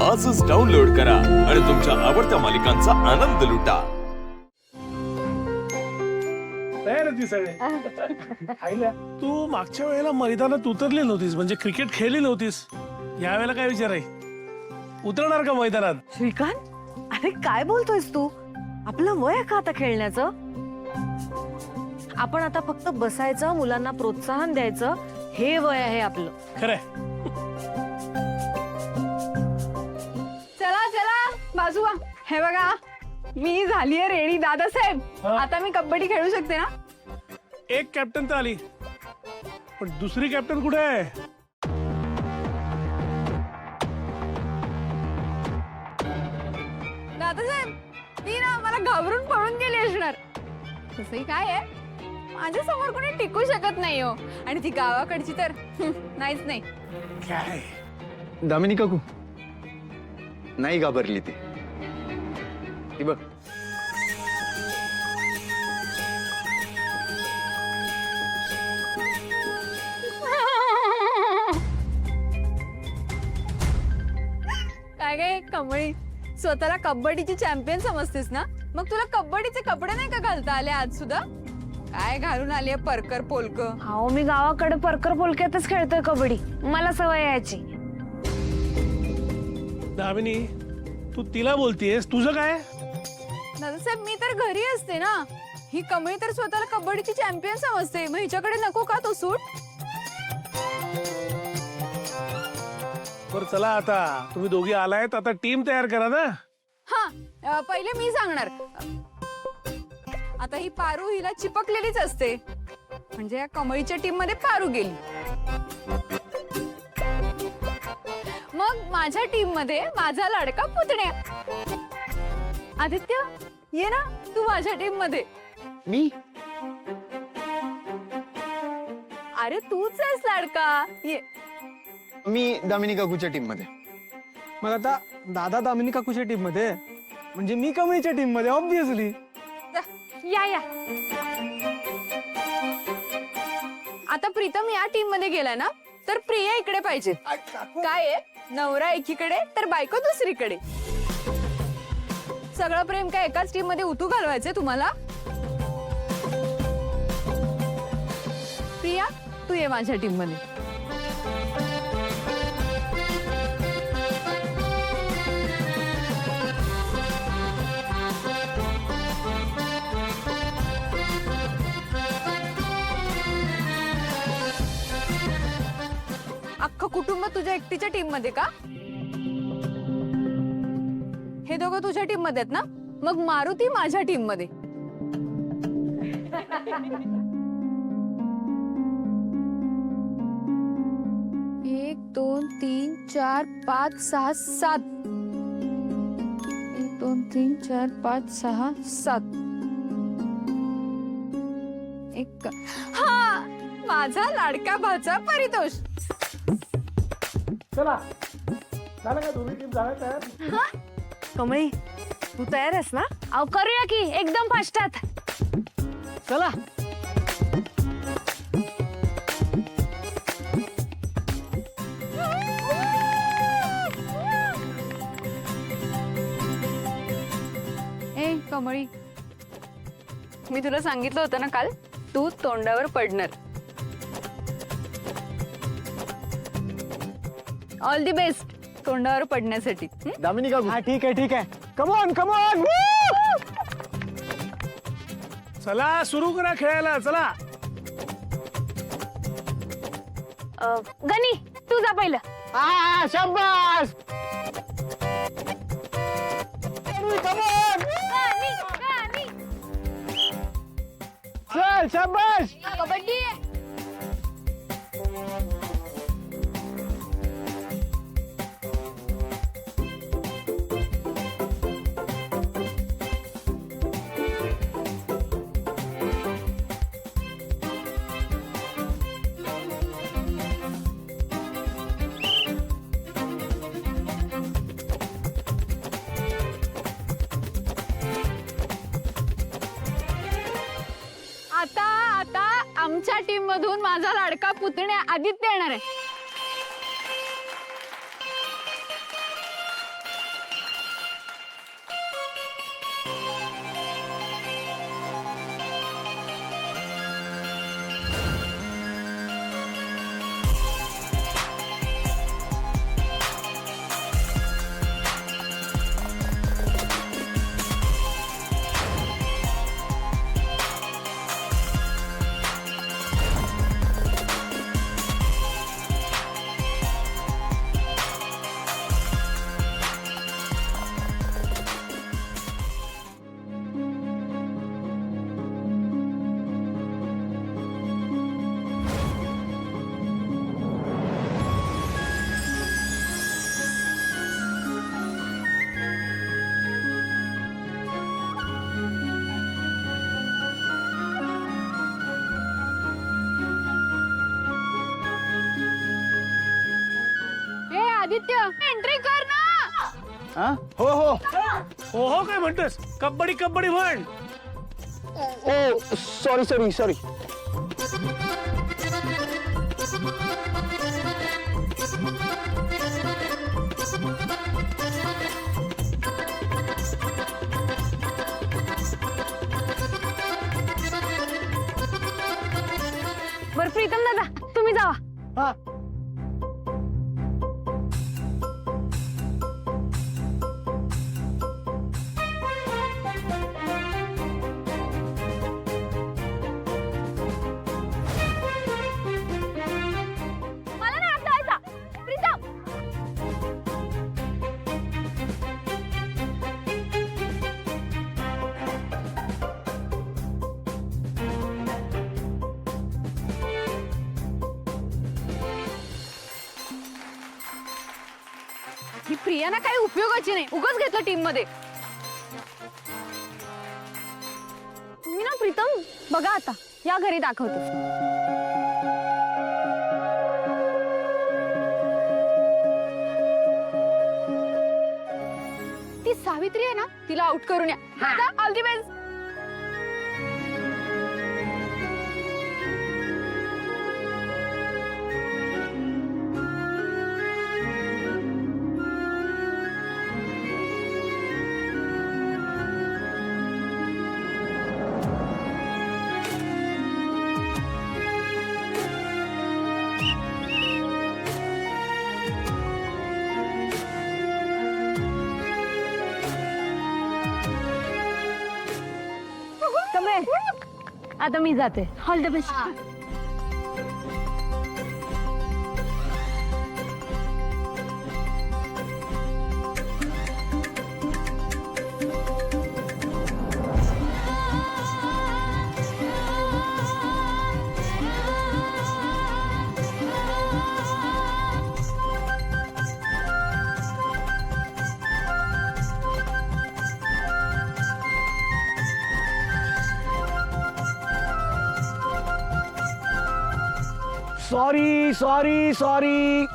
आजच डाउनलोड करा आणि तुमच्या आवडत्या मालिकांचा आनंद लुटा. तू मागच्या वेळेला मैदानात उतरली नव्हतीस, म्हणजे क्रिकेट खेळली नव्हतीस. यावेळेला काय विचार आहे, उतरणार का मैदानात? श्रीकांत, अरे काय बोलतोयस तू? आपलं वय आहे का आता खेळण्याचं? आपण आता फक्त बसायचं, मुलांना प्रोत्साहन द्यायचं, हे वय आहे आपलं. खरंय. चला चला बाजू व्हा. हे बघा, मी झालीये रेडी दादासाहेब. आता मी कबड्डी खेळू शकते ना? एक कॅप्टन तर आली, पण दुसरी कॅप्टन कुठे आहे? दादासाहेब, ती ना मला घाबरून पळून गेली असणार. तसंही काय आहे, माझ्या समोर कोणी टिकू शकत नाही हो. आणि ती गावाकडची तर नाहीच नाही. काय दामिनी काकू नाही घाबरली ती बघ. काय काय कमळी, स्वतःला कबड्डीची चॅम्पियन समजतेस ना? मग तुला कबड्डीचे कपडे नाही का घालता आले आज सुद्धा? काय घालून आली परकर पोलक? हो, मी गावाकडे परकर पोलक्यातच खेळतोय कबड्डी, मला सवय यायची. दामिनी, तू तिला बोलतीयस, तुझं काय? दादासाहेब, मी तर घरी असते ना. ही कमळी तर स्वतःला कबड्डीची चॅम्पियन समजते, मग हिच्याकडे नको का तो सूट? बरं चला, आता तुम्ही दोघी आलायत, आता टीम तयार करा ना. हा, पहिले मी सांगणार. आता ही पारू हिला चिपकलेलीच असते, म्हणजे या कमळीच्या टीम मध्ये पारू गेली. मग माझ्या टीम मध्ये माझा लाडका पुतण्या. आदित्य, ये ना तू माझ्या टीम मध्ये. मी अरे तूच आहेस लाडका, ये. मी दामिनी काकूच्या टीम मध्ये. मग आता दादा दामिनी काकूच्या टीम मध्ये, म्हणजे मी कमळीच्या टीम मध्ये ऑब्विसली. या या. आता प्रीतम या टीम मध्ये गेलाय ना, तर प्रिया इकडे पाहिजे. काय आहे, नवरा एकीकडे तर बायको दुसरीकडे. सगळं प्रेम काय एकाच टीम मध्ये उतू घालवायचंय तुम्हाला? प्रिया, तू ये माझ्या टीम मध्ये. अख्खं कुटुंब तुझ्या एकटीच्या टीम मध्ये का? हे दोघं तुझ्या टीम मध्ये आहेत ना? मग मारुती माझ्या टीम मध्ये. एक दोन तीन चार पाच सहा सात. 1 2 3 4 5 6 7. एक. हा, माझा लाडका भाचा परितोष. चला, झालं का? दोन्ही टीम झाल्या तयार? कमळी, तू तयार आहेस ना? अहो करूया की, एकदम फास्टात. चला. ए कमळी, मी तुला सांगितलं होतं ना काल, तू तोंडावर पडणार. ऑल दी बेस्ट तोंडावर पडण्यासाठी. दामिनी काकू. हा ठीक आहे ठीक आहे. Come on come on. चला सुरू करा खेळायला, चला. गणी, तू जा पहिलं. हा शाबास. कमॉन. चल शाबास. कबड्डी. आता आता आमच्या टीम मधून माझा लाडका पुतण्या आदित्य येणार आहे. आदित्य एंट्री कर ना. हा हो हो हो हो काय म्हणतोस कबड्डी कबड्डी म्हण. ओ सॉरी सॉरी सॉरी. बरं प्रीतम दादा तुम्ही जावा. हा मला नाही आता जायचा. प्रीतम ही प्रिया ना काही उपयोगाची नाही, उगाच घेतलं टीम मध्ये. तुम्ही ना प्रीतम बघा आता या घरी दाखवते. ती सावित्री आहे ना, तिला आउट करून या. All the best. कमळे आता मी जाते. All the best. Sorry sorry sorry.